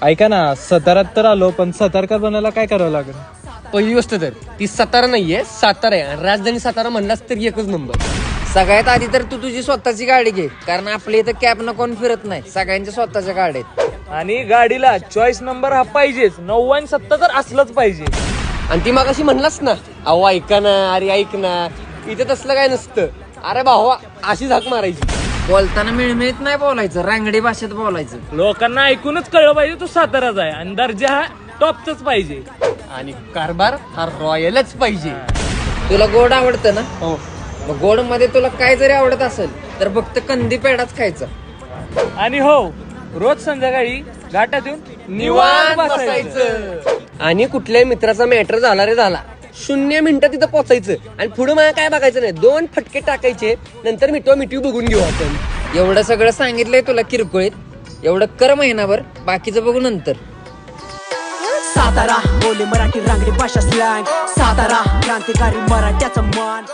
ऐका ना, साताऱ्यात तर आलो, पण सातारकर बनायला काय करावं लागेल? पहिली गोष्ट तर ती सातारा नाहीये, सातारा आहे. आणि राजधानी सातारा म्हणलास तर एकच नंबर. सगळ्यात आधी तर तू तुझी स्वतःची गाडी घे, कारण आपल्या इथं कॅब न कोण फिरत नाही, सगळ्यांच्या स्वतःच्या गाड्या आहेत. आणि गाडीला चॉईस नंबर हा पाहिजेच, 9 आणि 7 तर असलंच पाहिजे. आणि ती मागाशी म्हणलास ना, अहो ऐका ना, अरे ऐक ना, इथे तसलं काय नसतं. अरे भावा, अशी झाक मारायची. बोलताना मिळमिळीत नाही बोलायचं, रांगडी भाषेत बोलायचं. लोकांना ऐकूनच कळलं पाहिजे तू साताराच आहे, आणि दर्जा हा टॉपचाच पाहिजे. आणि कारभार हा रॉयलच पाहिजे. तुला गोड आवडतं ना? हो. मग गोड मध्ये तुला काय जरी आवडत असेल तर फक्त कंदी पेढाच खायचा. आणि हो, रोज संध्याकाळी घाटात येऊन निवांत बसायचं. आणि कुठल्याही मित्राचा मॅटर झाला रे झाला, 0 मिनिटं तिथं पोचायचं. आणि पुढे मला काय बघायचं नाही, 2 फटके टाकायचे, नंतर मिठू बघून घेऊ आपण. एवढं सगळं सांगितलंय तुला किरकोळीत, एवढं कर महिनाभर, बाकीचं बघू नंतर. सातारा बोले मराठी रांगडी भाषा स्लँग. सातारा क्रांतिकारी मराठ्याचा मान.